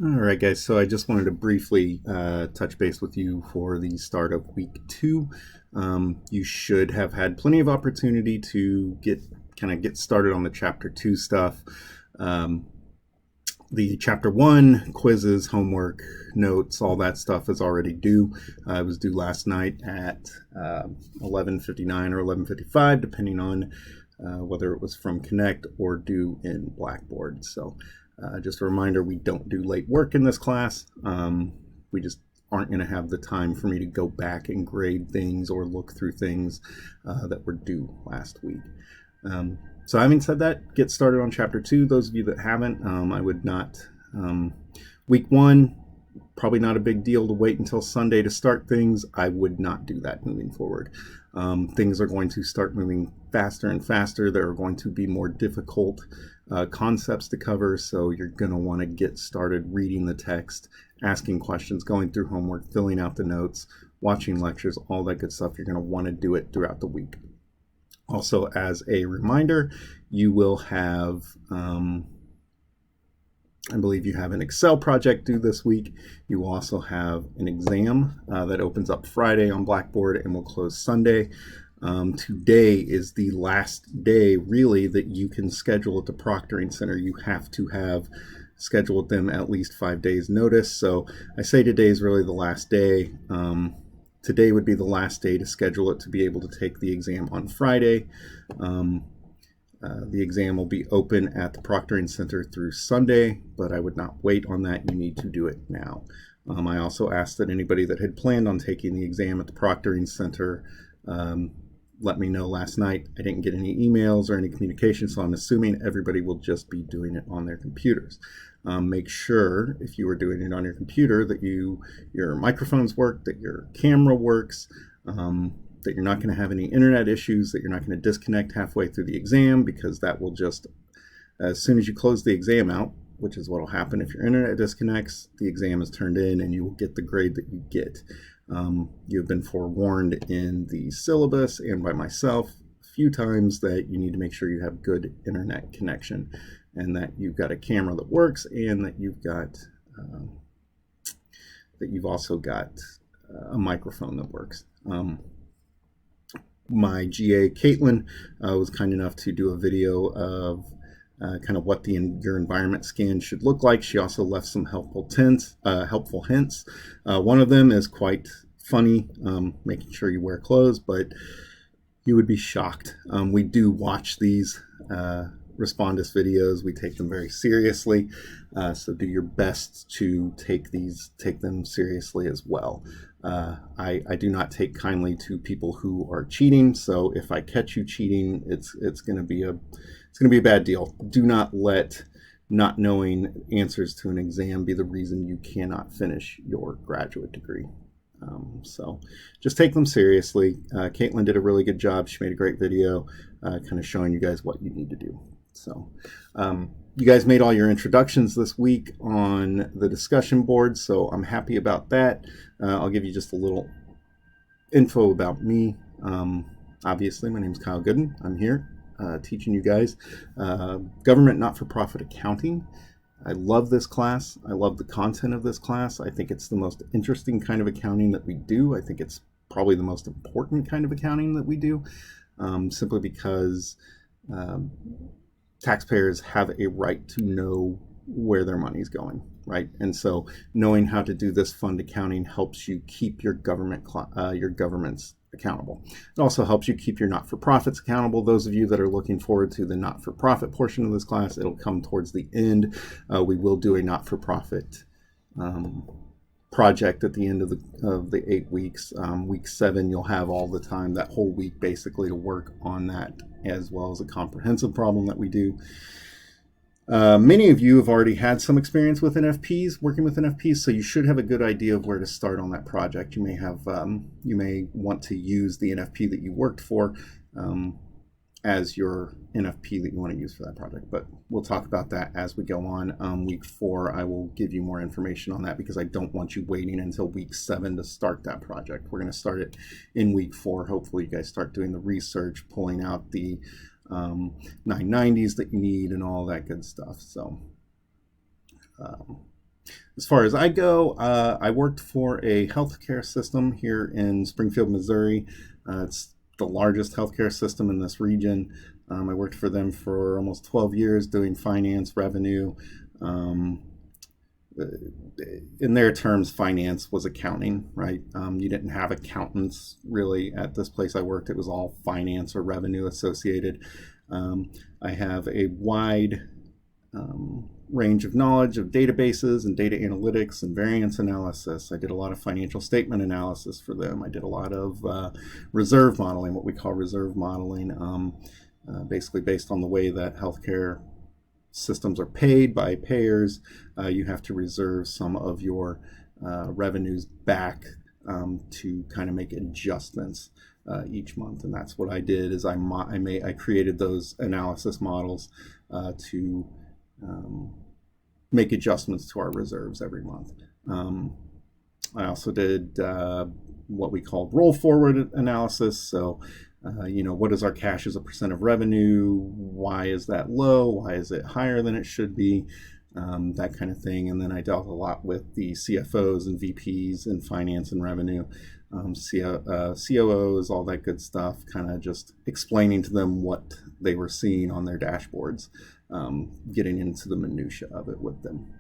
All right, guys. So I just wanted to briefly touch base with you for the start of week 2. You should have had plenty of opportunity to get started on the chapter 2 stuff. The chapter 1 quizzes, homework, notes, all that stuff is already due. It was due last night at 11:59 or 11:55, depending on whether it was from Connect or due in Blackboard. So just a reminder, we don't do late work in this class. We just aren't going to have the time for me to go back and grade things or look through things that were due last week. So having said that, get started on chapter 2. Those of you that haven't, I would not. Week 1, probably not a big deal to wait until Sunday to start things. I would not do that moving forward. Things are going to start moving faster and faster. There are going to be more difficult concepts to cover, so you're going to want to get started reading the text, asking questions, going through homework, filling out the notes, watching lectures, all that good stuff. You're going to want to do it throughout the week. Also, as a reminder, you will have, I believe you have an Excel project due this week. You will also have an exam that opens up Friday on Blackboard and will close Sunday. Today is the last day, really, that you can schedule at the proctoring center. You have to have scheduled them at least 5 days notice. So I say today is really the last day. Today would be the last day to schedule it to be able to take the exam on Friday. The exam will be open at the proctoring center through Sunday, but I would not wait on that. You need to do it now. I also asked that anybody that had planned on taking the exam at the proctoring center let me know last night. I didn't get any emails or any communication, so I'm assuming everybody will just be doing it on their computers. Make sure, if you are doing it on your computer, that your microphones work, that your camera works, that you're not going to have any internet issues, that you're not going to disconnect halfway through the exam, because that will just, as soon as you close the exam out, which is what will happen if your internet disconnects, the exam is turned in and you will get the grade that you get. You've been forewarned in the syllabus and by myself a few times that you need to make sure you have good internet connection and that you've got a camera that works and that you've also got a microphone that works. My GA, Caitlin, was kind enough to do a video of kind of what your environment scan should look like. She also left some helpful hints. One of them is quite funny, making sure you wear clothes, but you would be shocked. We do watch these Respondus videos. We take them very seriously, so do your best to take them seriously as well. I do not take kindly to people who are cheating, so if I catch you cheating, it's going to be a bad deal. Do not let not knowing answers to an exam be the reason you cannot finish your graduate degree. So just take them seriously. Caitlin did a really good job. She made a great video kind of showing you guys what you need to do. So you guys made all your introductions this week on the discussion board, so I'm happy about that. I'll give you just a little info about me. Obviously, my name is Kyle Gooden. I'm here teaching you guys government not-for-profit accounting. I love this class. I love the content of this class. I think it's the most interesting kind of accounting that we do. I think it's probably the most important kind of accounting that we do, simply because taxpayers have a right to know where their money is going, right? And so knowing how to do this fund accounting helps you keep your governments accountable. It also helps you keep your not-for-profits accountable. Those of you that are looking forward to the not-for-profit portion of this class, it'll come towards the end. We will do a not-for-profit project at the end of the 8 weeks. Week 7, you'll have all the time, that whole week basically, to work on that, as well as a comprehensive problem that we do. Many of you have already had some experience with NFPs, working with NFPs, so you should have a good idea of where to start on that project. You may want to use the NFP that you worked for as your NFP that you want to use for that project, but we'll talk about that as we go on. Week 4, I will give you more information on that because I don't want you waiting until week 7 to start that project. We're going to start it in week 4. Hopefully you guys start doing the research, pulling out the 990s that you need and all that good stuff. So As far as I go, I worked for a healthcare system here in Springfield, Missouri. It's the largest healthcare system in this region. I worked for them for almost 12 years doing finance, revenue. In their terms, finance was accounting, right? You didn't have accountants really at this place I worked. It was all finance or revenue associated. I have a wide range of knowledge of databases and data analytics and variance analysis. I did a lot of financial statement analysis for them. I did a lot of reserve modeling, what we call reserve modeling, basically based on the way that healthcare systems are paid by payers. You have to reserve some of your revenues back to kind of make adjustments each month, and that's what I did. Is I created those analysis models to make adjustments to our reserves every month. I also did what we called roll forward analysis. So, what is our cash as a percent of revenue? Why is that low? Why is it higher than it should be? That kind of thing. And then I dealt a lot with the CFOs and VPs in finance and revenue, COOs, all that good stuff, kind of just explaining to them what they were seeing on their dashboards, getting into the minutia of it with them.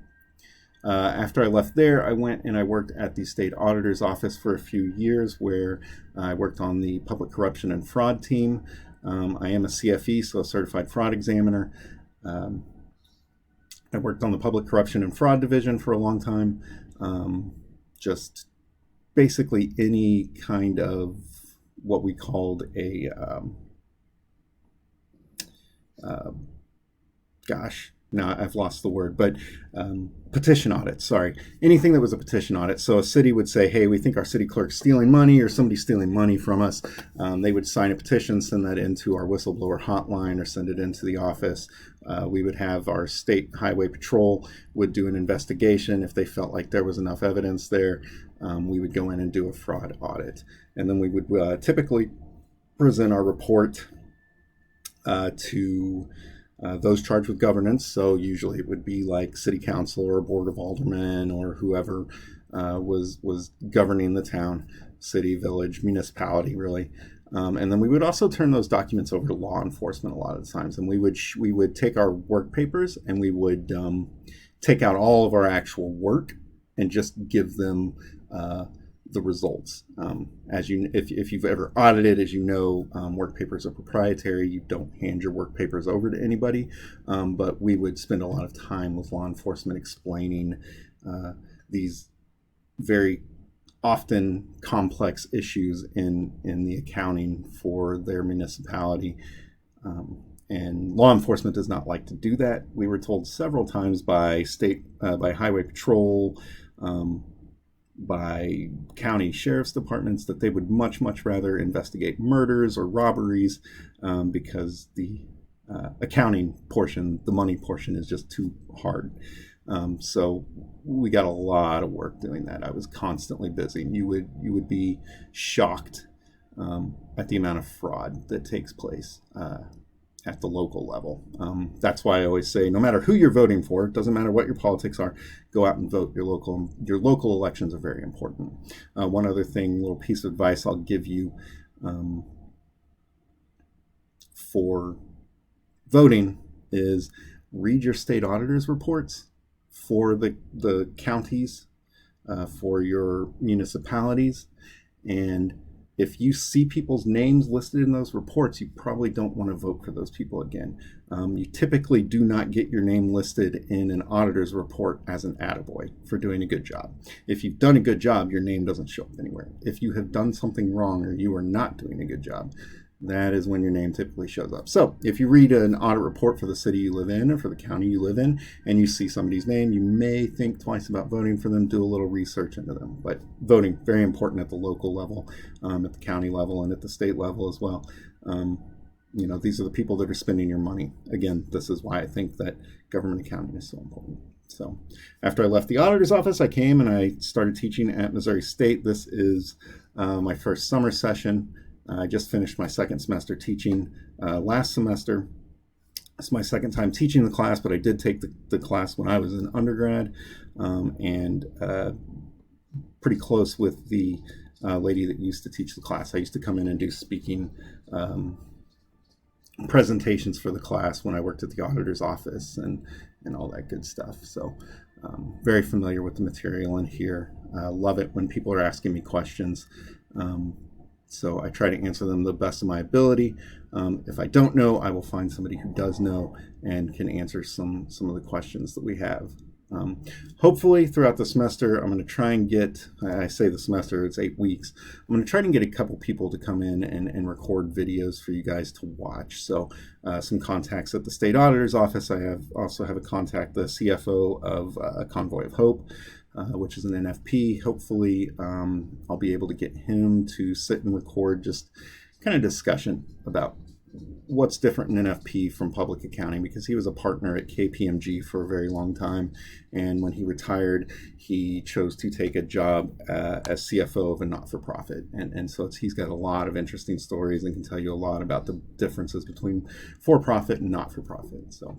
After I left there, I went and I worked at the state auditor's office for a few years, where I worked on the public corruption and fraud team. I am a CFE, so a certified fraud examiner. I worked on the public corruption and fraud division for a long time. Just basically any kind of what we called a now I've lost the word, but petition audit, sorry. Anything that was a petition audit. So a city would say, hey, we think our city clerk's stealing money or somebody's stealing money from us. They would sign a petition, send that into our whistleblower hotline or send it into the office. We would have our state highway patrol would do an investigation. If they felt like there was enough evidence there, we would go in and do a fraud audit. And then we would typically present our report to those charged with governance. So usually it would be like city council or board of aldermen or whoever was governing the town, city, village, municipality, really. And then we would also turn those documents over to law enforcement a lot of the times. And we would take our work papers and we would take out all of our actual work and just give them the results. If you've ever audited, as you know, work papers are proprietary. You don't hand your work papers over to anybody, but we would spend a lot of time with law enforcement explaining these very often complex issues in the accounting for their municipality. And law enforcement does not like to do that. We were told several times by by highway patrol, by county sheriff's departments, that they would much rather investigate murders or robberies because the accounting portion, the money portion, is just too hard. So we got a lot of work doing that. I was constantly busy. You would be shocked at the amount of fraud that takes place at the local level. That's why I always say, no matter who you're voting for, it doesn't matter what your politics are, go out and vote. Your local elections are very important. One other thing, little piece of advice I'll give you for voting is read your state auditor's reports for the counties, for your municipalities, and if you see people's names listed in those reports, you probably don't want to vote for those people again. You typically do not get your name listed in an auditor's report as an attaboy for doing a good job. If you've done a good job, your name doesn't show up anywhere. If you have done something wrong or you are not doing a good job, that is when your name typically shows up. So if you read an audit report for the city you live in or for the county you live in, and you see somebody's name, you may think twice about voting for them, do a little research into them. But voting, very important at the local level, at the county level, and at the state level as well. These are the people that are spending your money. Again, this is why I think that government accounting is so important. So after I left the auditor's office, I came and I started teaching at Missouri State. This is my first summer session. I just finished my second semester teaching last semester. It's my second time teaching the class, but I did take the class when I was an undergrad, and pretty close with the lady that used to teach the class. I used to come in and do speaking presentations for the class when I worked at the auditor's office and all that good stuff. So very familiar with the material in here. Love it when people are asking me questions. So I try to answer them the best of my ability. If I don't know, I will find somebody who does know and can answer some of the questions that we have. Hopefully throughout the semester, I'm going to try and get, I say the semester, it's 8 weeks. I'm going to try and get a couple people to come in and record videos for you guys to watch. So some contacts at the state auditor's office. I also have a contact, the CFO of Convoy of Hope, which is an NFP. Hopefully I'll be able to get him to sit and record just kind of discussion about what's different in NFP from public accounting, because he was a partner at KPMG for a very long time, and when he retired he chose to take a job as CFO of a not-for-profit, and so he's got a lot of interesting stories and can tell you a lot about the differences between for-profit and not-for-profit. So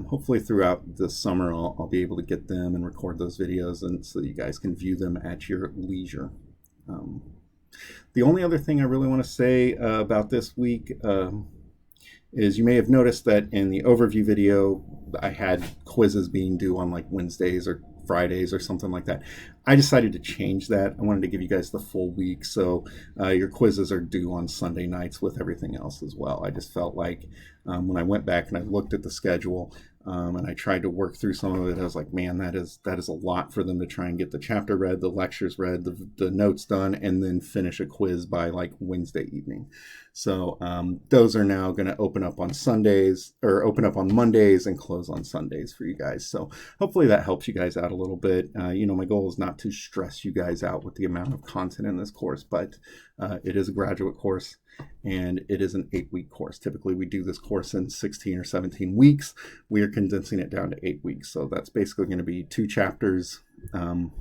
hopefully throughout this summer I'll be able to get them and record those videos, and so you guys can view them at your leisure. The only other thing I really want to say about this week is you may have noticed that in the overview video, I had quizzes being due on like Wednesdays or Fridays or something like that. I decided to change that. I wanted to give you guys the full week, so your quizzes are due on Sunday nights with everything else as well. I just felt like when I went back and I looked at the schedule, and I tried to work through some of it, I was like, man, that is a lot for them to try and get the chapter read, the lectures read, the notes done, and then finish a quiz by like Wednesday evening. So those are now going to open up on Sundays, or open up on Mondays and close on Sundays for you guys. So hopefully that helps you guys out a little bit. My goal is not to stress you guys out with the amount of content in this course, but it is a graduate course, and it is an 8-week course. Typically we do this course in 16 or 17 weeks. We are condensing it down to 8 weeks. So that's basically going to be 3 chapters, an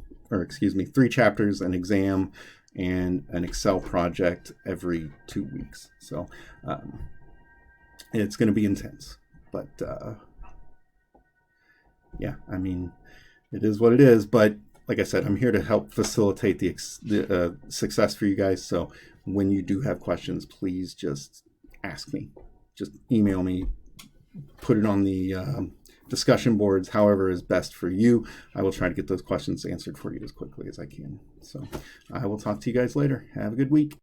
exam, and an Excel project every 2 weeks. So it's going to be intense, but yeah, I mean, it is what it is. But like I said, I'm here to help facilitate the success for you guys. So when you do have questions, please just ask me. Just email me, put it on the discussion boards, however is best for you. I will try to get those questions answered for you as quickly as I can. So I will talk to you guys later. Have a good week.